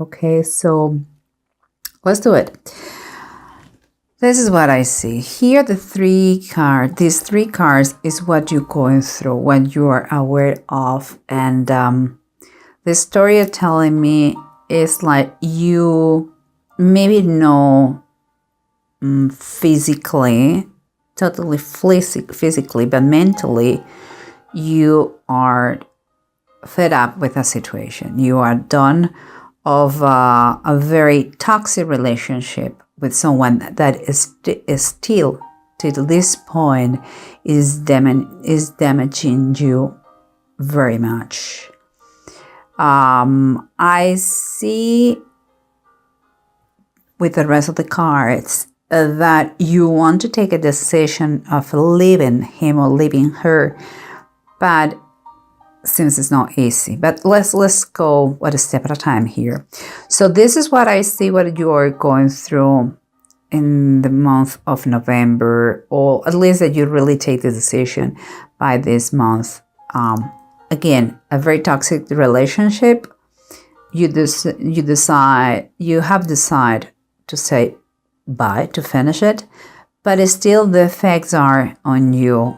Okay, so let's do it. This is what I see here. These three cards is what you're going through, what you are aware of, and the story you're telling me is like you maybe know physically, totally physically, but mentally you are fed up with a situation. You are done of a very toxic relationship with someone that is still to this point is damaging you very much. I see with the rest of the cards that you want to take a decision of leaving him or leaving her, but seems it's not easy. But let's go one step at a time here. So this is what I see, what you are going through in the month of November, or at least that you really take the decision by this month. Again, a very toxic relationship. You have decided to say bye, to finish it, but still the effects are on you.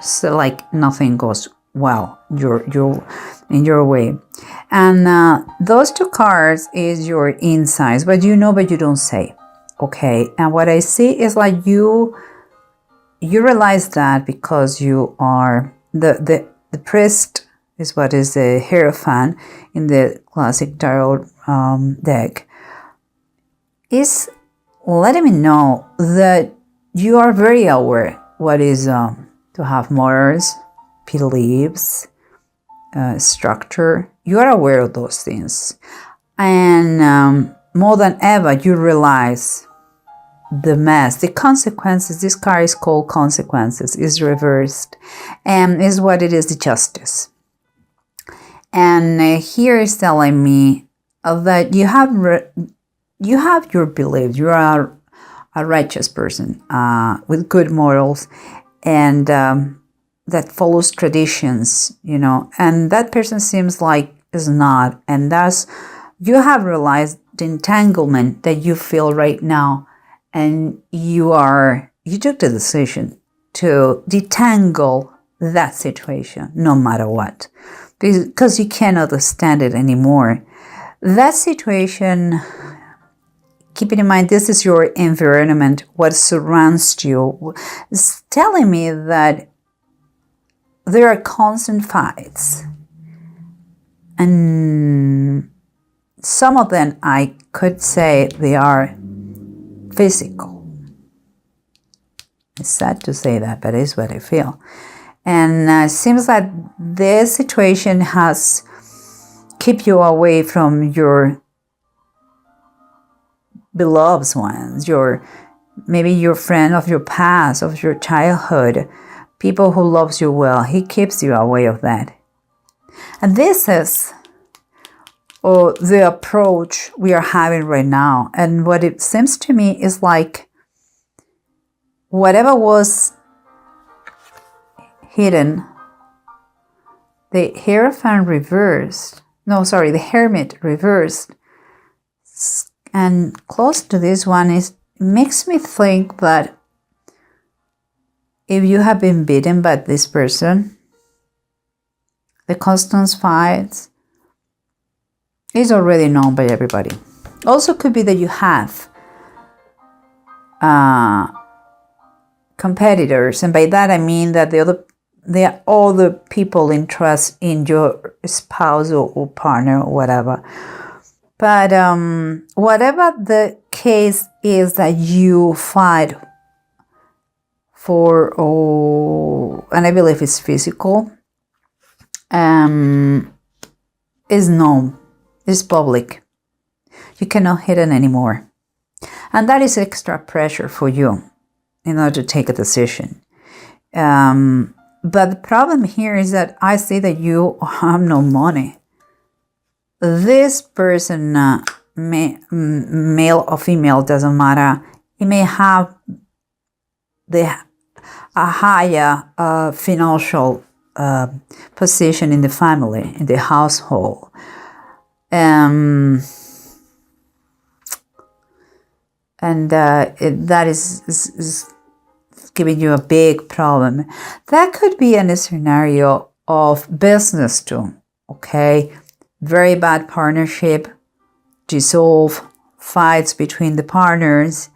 So like nothing goes well you're in your way, and those two cards is your insights, what you know but you don't say. Okay, and what I see is like you realize that because you are the priest is what is the Hierophant in the classic tarot deck, is letting me know that you are very aware what is to have morals, beliefs, structure. You are aware of those things, and more than ever you realize the mess, the consequences. This card is called consequences, is reversed, and is what it is, the justice. And here is telling me that you have your beliefs. You are a righteous person with good morals, and that follows traditions, and that person seems like is not, and thus you have realized the entanglement that you feel right now, and you took the decision to detangle that situation no matter what, because you cannot stand it anymore. That situation, keeping in mind this is your environment, what surrounds you, is telling me that there are constant fights, and some of them I could say they are physical. It's sad to say that, but it's what I feel. And it seems that this situation has kept you away from your beloved ones, maybe your friend of your past, of your childhood, people who loves you well. He keeps you away of that. And this is the approach we are having right now. And what it seems to me is like whatever was hidden, the Hierophant reversed. No, sorry, the Hermit reversed. And close to this one makes me think that if you have been beaten by this person, the constant fights is already known by everybody. Also could be that you have competitors, and by that I mean that there are other people interest in your spouse or partner or whatever. But whatever the case is that you fight for, and I believe it's physical, is known, is public. You cannot hide it anymore. And that is extra pressure for you in order to take a decision. But the problem here is that I see that you have no money. This person, male or female, doesn't matter. He may have a higher financial position in the family, in the household. and that is giving you a big problem. That could be in a scenario of business too, okay? Very bad partnership, dissolve, fights between the partners.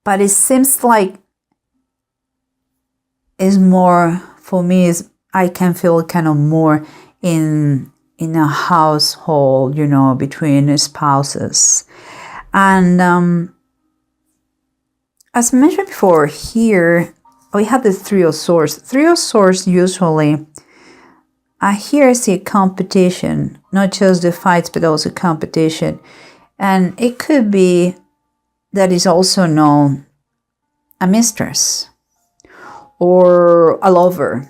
But it seems like it's more, for me, is I can feel kind of more in a household, between spouses. And as mentioned before, here we have the Three of Swords. Three of Swords usually, here I see competition, not just the fights, but also competition. And it could be that is also known a mistress or a lover.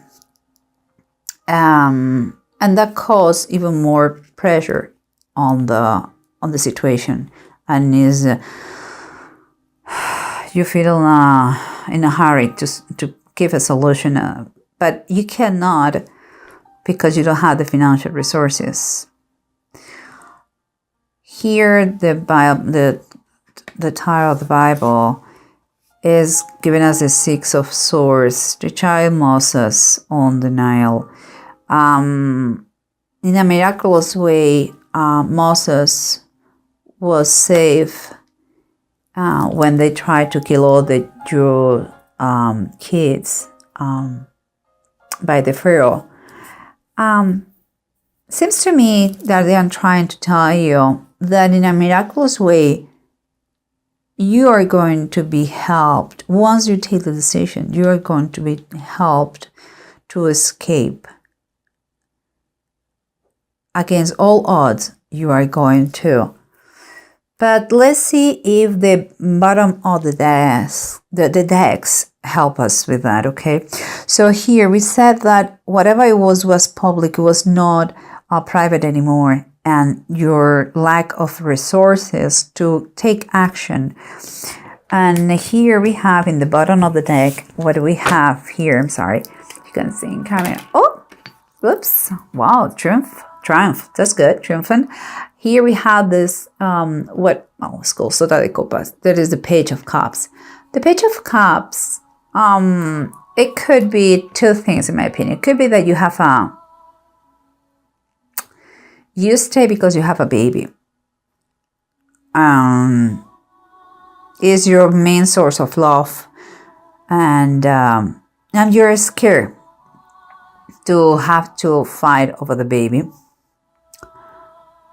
And that causes even more pressure on the situation, and is you feel in a hurry to give a solution, but you cannot because you don't have the financial resources. Here, the title of the Bible is giving us the Six of Swords, the child Moses on the Nile. In a miraculous way, Moses was saved when they tried to kill all the Jew kids by the Pharaoh. Seems to me that they are trying to tell you that in a miraculous way, you are going to be helped. Once you take the decision, you are going to be helped to escape. Against all odds, you are going to. But let's see if the bottom of the decks help us with that, okay? So here we said that whatever it was public, it was not private anymore, and your lack of resources to take action. And here we have in the bottom of the deck, what do we have here? I'm sorry, you can see in camera. Oh, whoops, wow, triumph, that's good, triumphant. Here we have this, it's called Sota de Copas. That is the Page of Cups. The Page of Cups, it could be two things in my opinion. It could be that you have you stay because you have a baby. Is your main source of love, and you're scared to have to fight over the baby.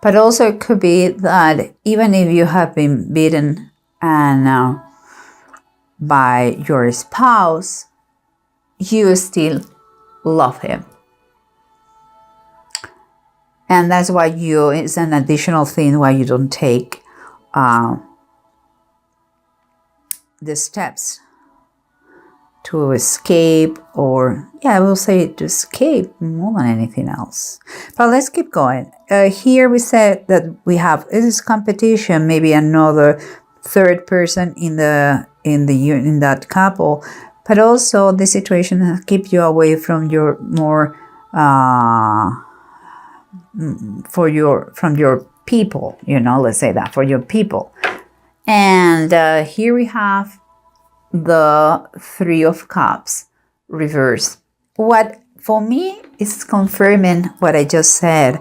But also it could be that even if you have been beaten and by your spouse, you still love him. And that's why it's an additional thing why you don't take the steps to escape, or I will say to escape more than anything else. But let's keep going. Here we said that we have this competition, maybe another third person in that couple, but also the situation keep you away from your more from your people. Let's say that for your people. And here we have the Three of Cups reversed. What for me is confirming what I just said.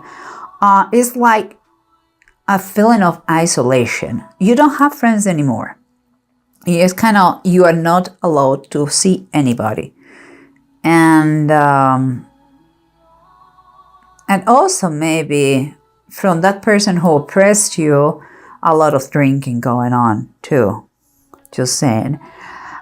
It's like a feeling of isolation. You don't have friends anymore. It's kind of, you are not allowed to see anybody. And also maybe from that person who oppressed you, a lot of drinking going on too. Just saying.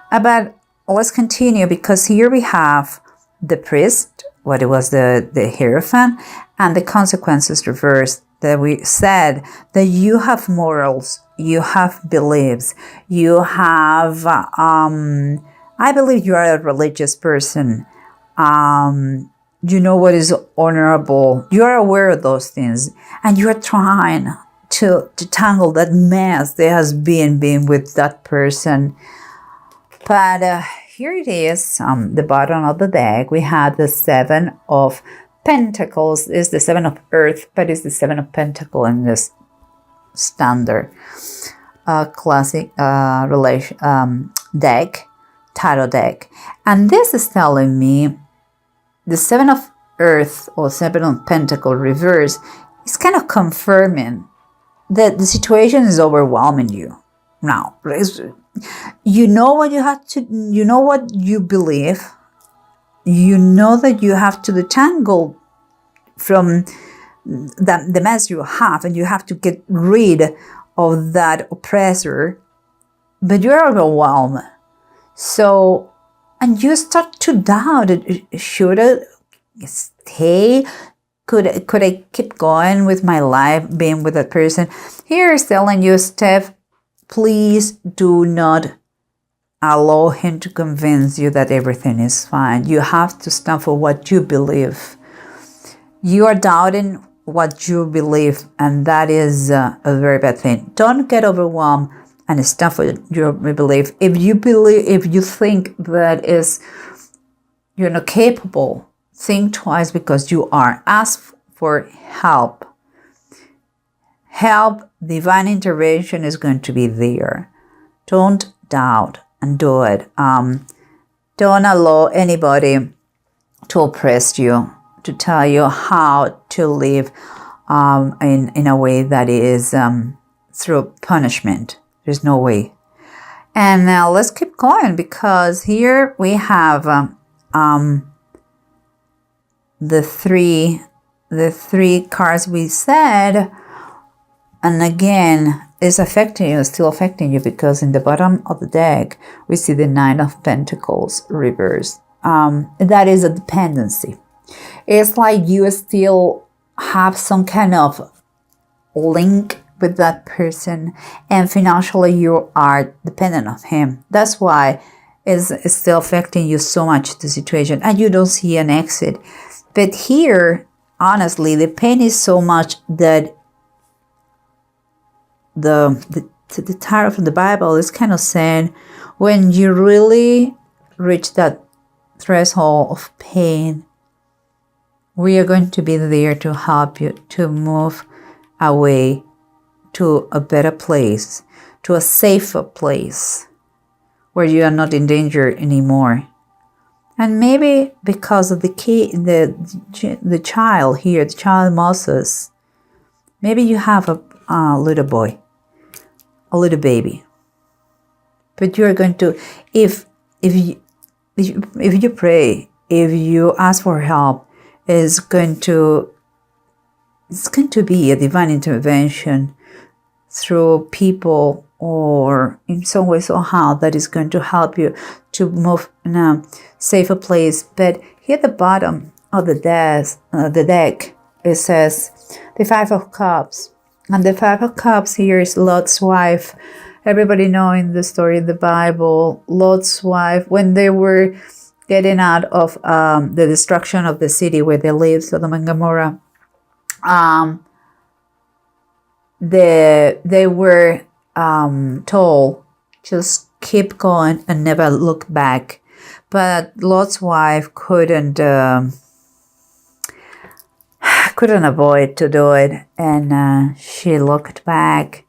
But let's continue, because here we have the priest, what it was the Hierophant, and the consequences reversed. That we said that you have morals, you have beliefs, you have, I believe you are a religious person. You know what is honorable. You are aware of those things, and you are trying to tangle that mess that has been with that person. But here it is, the bottom of the deck. We had the Seven of Pentacles. It's the Seven of Earth, but it's the Seven of Pentacles in this standard classic deck, tarot deck. And this is telling me the Seven of Earth or Seven of Pentacle reverse is kind of confirming that the situation is overwhelming you. Now, you know what you have to, you know what you believe, you know that you have to detangle from the mess you have, and you have to get rid of that oppressor, but you're overwhelmed. So, and you start to doubt, should I stay? Could I keep going with my life being with that person? Here is telling you, Steph, please do not allow him to convince you that everything is fine. You have to stand for what you believe. You are doubting what you believe, and that is a very bad thing. Don't get overwhelmed and stand for your belief. If you think that you're not capable, think twice, because you are. Ask for help. Help, divine intervention is going to be there. Don't doubt and do it. Don't allow anybody to oppress you, to tell you how to live in a way that is through punishment. There's no way. And now let's keep going, because here we have the three cards we said, and again it's affecting you, still affecting you, because in the bottom of the deck we see the Nine of Pentacles reversed. That is a dependency. It's like you still have some kind of link with that person, and financially you are dependent on him. That's why it's still affecting you so much, the situation, and you don't see an exit. But here, honestly, the pain is so much that the tarot from the Bible is kind of saying, when you really reach that threshold of pain, we are going to be there to help you to move away to a better place, to a safer place where you are not in danger anymore. And maybe because of the child here, the child Moses, maybe you have a little boy, a little baby, but you're going to, if you pray, if you ask for help, it's going to be a divine intervention through people, or in some way somehow, that is going to help you to move in a safer place. But here at the bottom of the deck, it says the Five of Cups, and the Five of Cups here is Lot's wife. Everybody knowing the story in the Bible, Lot's wife, when they were getting out of the destruction of the city where they lived, Sodom and Gomorrah, they were told, just keep going and never look back. But Lot's wife couldn't avoid to do it, and she looked back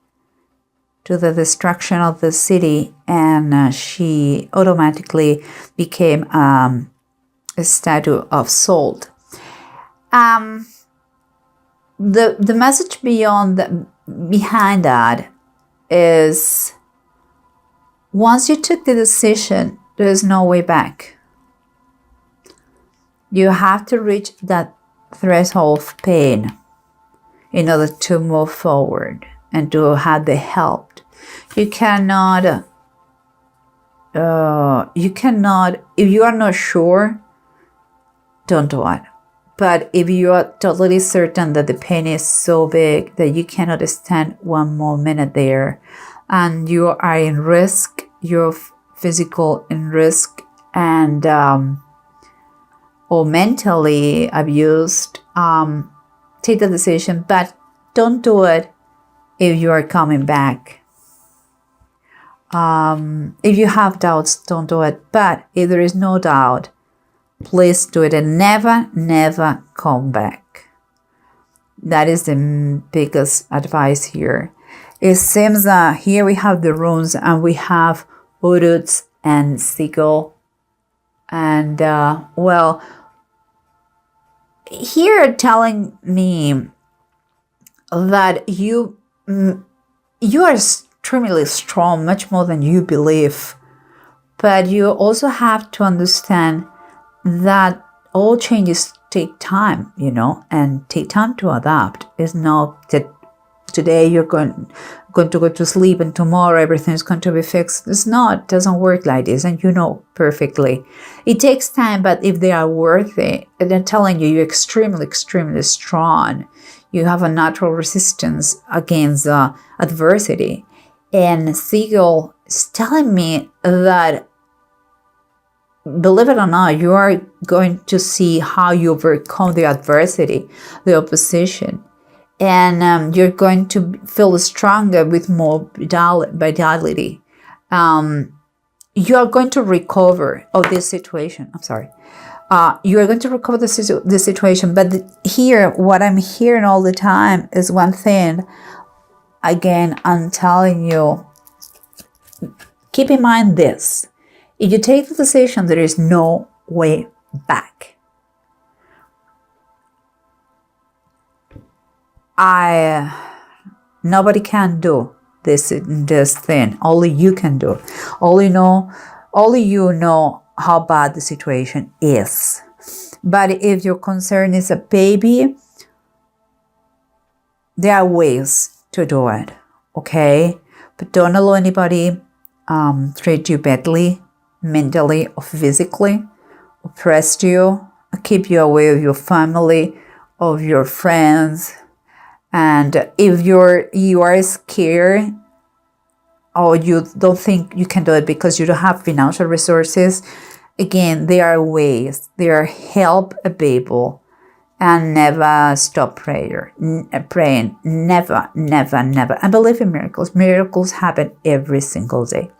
to the destruction of the city, and she automatically became a statue of salt. The message behind that is, once you took the decision, there is no way back. You have to reach that threshold of pain in order to move forward and to have the help. You cannot, if you are not sure, don't do it. But if you are totally certain that the pain is so big that you cannot stand one more minute there, and you are in risk, you're physical in risk, and or mentally abused, take the decision, but don't do it if you are coming back. If you have doubts, don't do it. But if there is no doubt, please do it, and never come back. That is the biggest advice here. It seems that here we have the runes and we have Uruts and Seagull. And, well, here telling me that you are extremely strong, much more than you believe. But you also have to understand that all changes take time, and take time to adapt. It's not that today you're going to go to sleep and tomorrow everything's going to be fixed. It's not. It doesn't work like this, and you know perfectly. It takes time, but if they are worth it, and I'm telling you, you're extremely, extremely strong. You have a natural resistance against adversity. And Seagull is telling me that, believe it or not, you are going to see how you overcome the adversity, the opposition. And you're going to feel stronger with more vitality. You are going to recover of this situation. I'm sorry. You are going to recover the situation. But here, what I'm hearing all the time is one thing. Again, I'm telling you, keep in mind this. If you take the decision, there is no way back. Nobody can do this thing. Only you can do. Only you know how bad the situation is. But if your concern is a baby, there are ways to do it. Okay? But don't allow anybody treat you badly, mentally or physically, oppress you, keep you away of your family, of your friends. And if you are scared or you don't think you can do it because you don't have financial resources, again, there are ways. There are help available. And never stop praying. Never, never, never. And believe in miracles. Miracles happen every single day.